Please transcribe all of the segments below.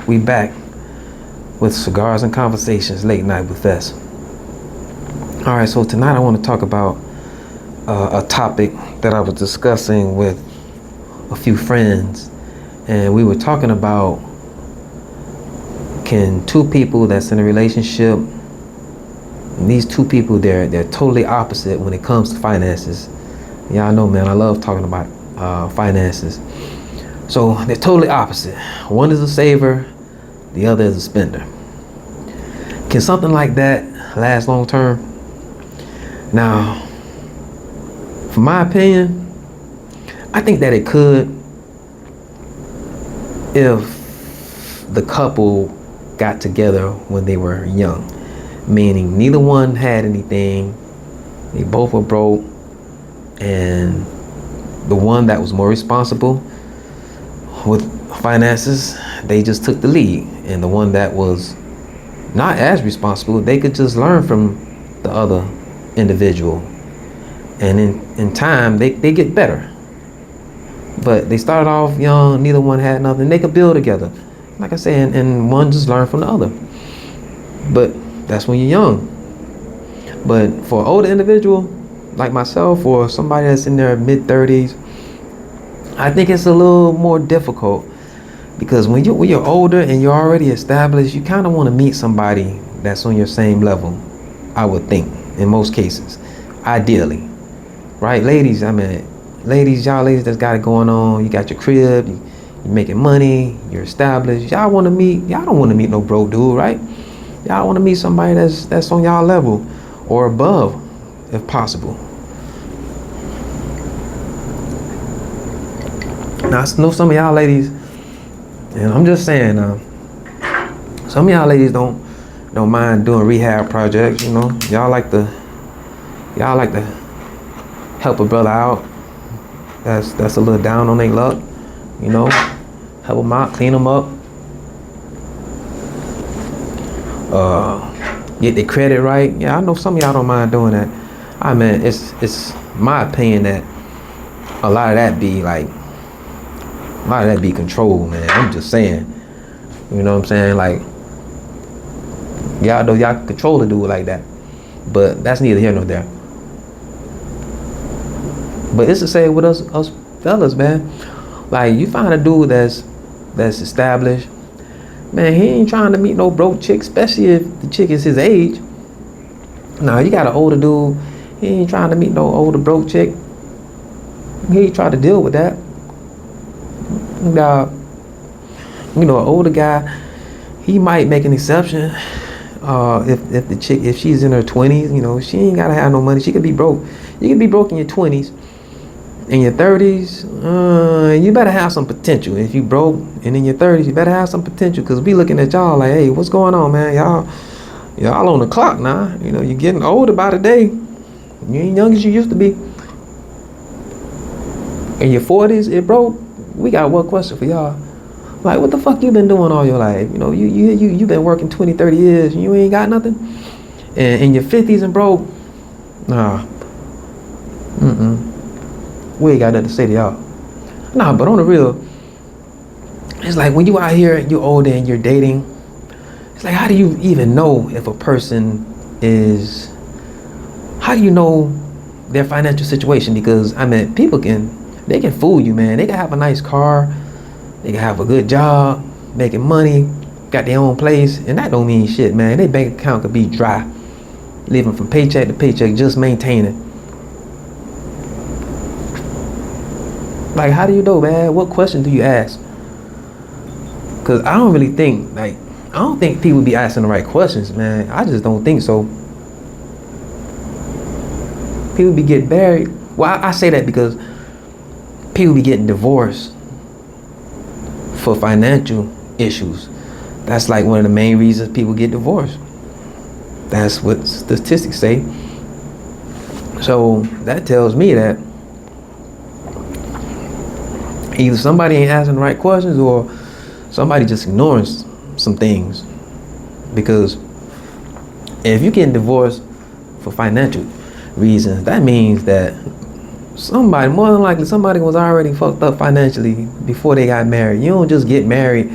We back with Cigars and Conversations, late night with us. All right, so tonight I want to talk about a topic that I was discussing with a few friends, and we were talking about, can two people that's in a relationship, and these two people, they're totally opposite when it comes to finances. Y'all know, man, I love talking about finances. So they're totally opposite. One is a saver, the other is a spender. Can something like that last long term? Now, from my opinion, I think that it could if the couple got together when they were young, meaning neither one had anything, they both were broke, and the one that was more responsible with finances, they just took the lead, and the one that was not as responsible, they could just learn from the other individual, and in time they get better. But they started off young, neither one had nothing, they could build together, like I said, and one just learned from the other. But that's when you're young. But for an older individual like myself, or somebody that's in their mid-30s, I think it's a little more difficult, because when you're older and you're already established, you kind of want to meet somebody that's on your same level, I would think, in most cases, ideally, right? Ladies, y'all ladies that's got it going on, you got your crib, you're making money, you're established, y'all don't want to meet no broke dude, right? Y'all want to meet somebody that's on y'all level or above, if possible. Now, I know some of y'all ladies, and I'm just saying, some of y'all ladies don't mind doing rehab projects. You know, y'all like to help a brother out that's a little down on their luck. You know, help them out, clean them up, get their credit right. Yeah, I know some of y'all don't mind doing that. I mean, it's my opinion that a lot of that be control, man. I'm just saying, you know what I'm saying? Like, y'all know y'all can control a dude like that, but that's neither here nor there. But it's the same with us fellas, man. Like, you find a dude that's established, man, he ain't trying to meet no broke chick, especially if the chick is his age. Now, you got an older dude, he ain't trying to meet no older broke chick. He ain't trying to deal with that. Now, you know, an older guy, he might make an exception. If the chick, if she's in her 20s, you know, she ain't gotta have no money. She could be broke. You can be broke in your 20s. In your 30s, you better have some potential. If you broke and in your 30s, you better have some potential, because we looking at y'all like, hey, what's going on, man? Y'all on the clock now. You know, you're getting older by the day. You ain't young as you used to be. In your 40s, it broke. We got one question for y'all. Like, what the fuck you been doing all your life? You know, you been working 20, 30 years and you ain't got nothing? And in your 50s and broke? Nah. We ain't got nothing to say to y'all. Nah, but on the real, it's like when you out here and you're older and you're dating, it's like, how do you even know if a person is, how do you know their financial situation? Because, I mean, they can fool you, man. They can have a nice car, they can have a good job, making money, got their own place, and that don't mean shit, man. Their bank account could be dry, living from paycheck to paycheck, just maintaining. Like, how do you know, man? What question do you ask? Because I don't think people be asking the right questions, man. I just don't think so. People be getting married. Well, I say that because people be getting divorced for financial issues. That's like one of the main reasons people get divorced. That's what statistics say. So that tells me that either somebody ain't asking the right questions, or somebody just ignoring some things. Because if you're getting divorced for financial reasons, that means that more than likely somebody was already fucked up financially before they got married. You don't just get married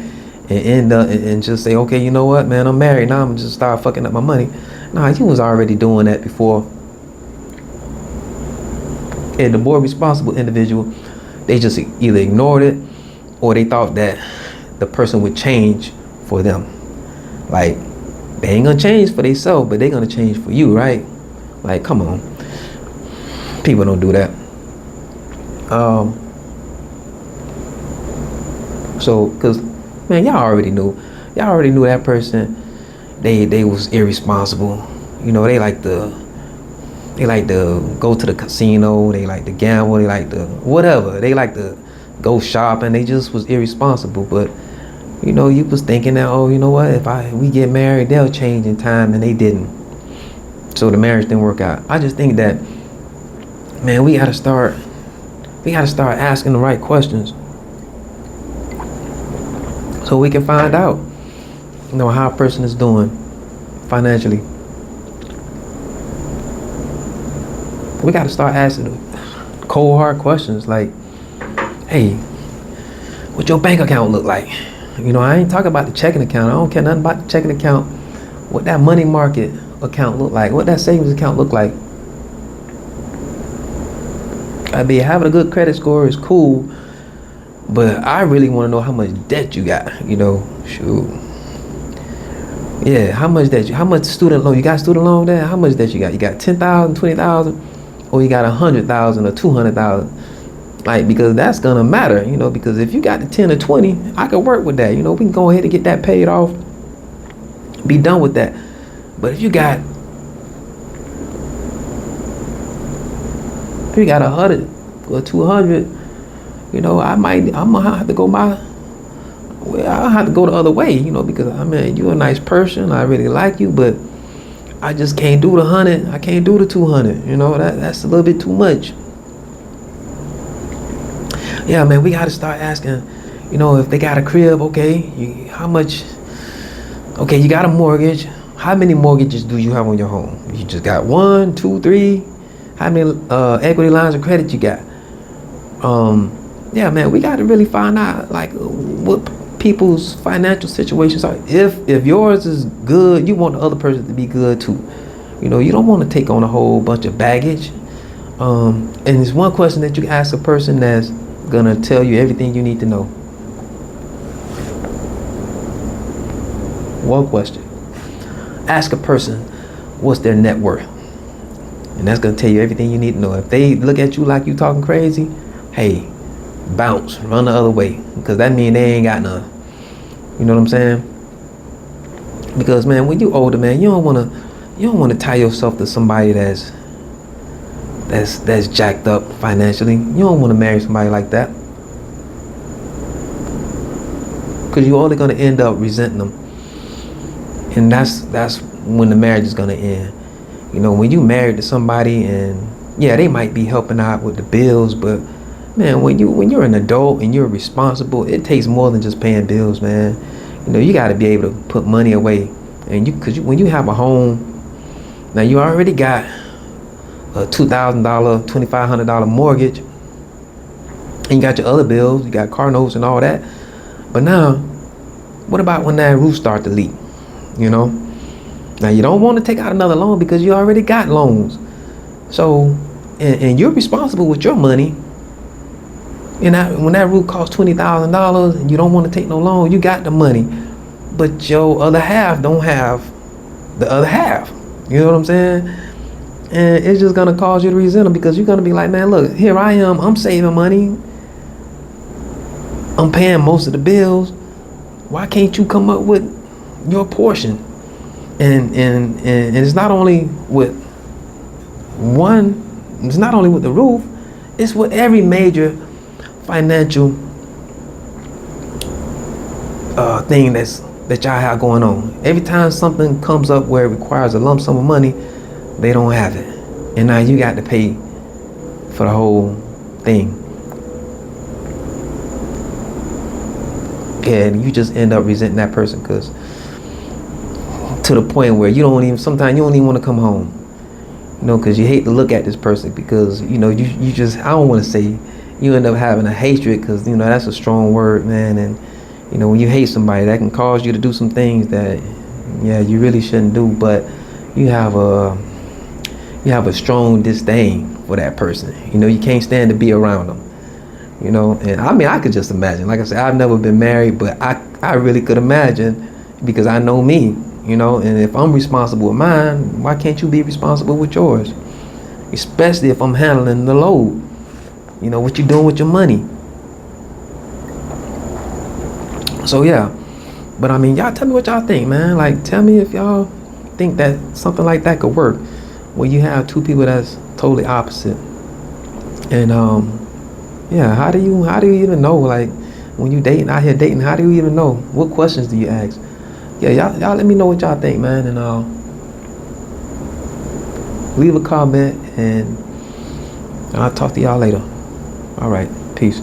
and end up and just say, okay, you know what, man, I'm married now, I'm just start fucking up my money. Nah, you was already doing that before. And the more responsible individual, they just either ignored it or they thought that the person would change for them. Like, they ain't gonna change for themselves, but they gonna change for you, right? Like, come on. People don't do that. So, cause man, y'all already knew that person. They was irresponsible. You know, they like to go to the casino. They like to gamble. They like to whatever. They like to go shopping. They just was irresponsible. But you know, you was thinking that, oh, you know what? If we get married, they'll change in time, and they didn't. So the marriage didn't work out. I just think that, man, we gotta start asking the right questions, so we can find out, you know, how a person is doing financially. We got to start asking cold hard questions like, hey, what your bank account look like? You know, I ain't talking about the checking account. I don't care nothing about the checking account. What that money market account look like? What that savings account look like? I mean, having a good credit score is cool, but I really want to know how much debt you got. You know, shoot. Yeah, how much student loan? You got student loan there? How much debt you got? You got 10,000, 20,000, or you got 100,000 or 200,000? Like, because that's gonna matter, you know. Because if you got the 10 or 20, I could work with that. You know, we can go ahead and get that paid off. Be done with that. But if you got 100 or 200, you know, I'm gonna have to go I'll have to go the other way, you know, because I mean, you're a nice person, I really like you, but I just can't do the 100, I can't do the 200, you know, that's a little bit too much. Yeah, man, we gotta start asking, you know, if they got a crib, okay, how much, okay, you got a mortgage, how many mortgages do you have on your home? You just got 1, 2, 3, how many equity lines of credit you got? Yeah, man, we got to really find out like what people's financial situations are. If yours is good, you want the other person to be good too. You know, you don't want to take on a whole bunch of baggage. And there's one question that you can ask a person that's gonna tell you everything you need to know. One question. Ask a person what's their net worth. And that's gonna tell you everything you need to know. If they look at you like you talking crazy, hey, bounce, run the other way, because that means they ain't got none. You know what I'm saying? Because man, when you older, man, you don't wanna tie yourself to somebody that's jacked up financially. You don't want to marry somebody like that, because you're only gonna end up resenting them, and that's when the marriage is gonna end. You know, when you married to somebody and yeah, they might be helping out with the bills, but man, when you're an adult and you're responsible, it takes more than just paying bills, man. You know, you got to be able to put money away, and when you have a home, now you already got a $2,000, $2,500 mortgage, and you got your other bills, you got car notes and all that. But now, what about when that roof starts to leak? You know, now you don't want to take out another loan because you already got loans. So, and you're responsible with your money. And when that roof costs $20,000 and you don't want to take no loan, you got the money, but your other half don't have the other half. You know what I'm saying? And it's just gonna cause you to resent them, because you're gonna be like, man, look, here I am, I'm saving money, I'm paying most of the bills. Why can't you come up with your portion? And it's not only with the roof, it's with every major financial thing that y'all have going on. Every time something comes up where it requires a lump sum of money, they don't have it, and now you got to pay for the whole thing. Yeah, and you just end up resenting that person, because to the point where sometimes you don't even want to come home, you know, because you hate to look at this person, because you know I don't want to say you end up having a hatred, because you know that's a strong word, man, and You know, when you hate somebody, that can cause you to do some things that, yeah, you really shouldn't do. But you have a you have a strong disdain for that person. You know, you can't stand to be around them. You know, and I mean, I could just imagine. Like I said, I've never been married, but I really could imagine because I know me. You know, and if I'm responsible with mine, why can't you be responsible with yours? Especially if I'm handling the load. You know, what you doing with your money? So yeah, but I mean, y'all tell me what y'all think, man. Like, tell me if y'all think that something like that could work, where you have two people that's totally opposite. And yeah, how do you even know, like, when you dating out here dating, how do you even know? What questions do you ask? Yeah, y'all let me know what y'all think, man, and leave a comment, and I'll talk to y'all later. All right, peace.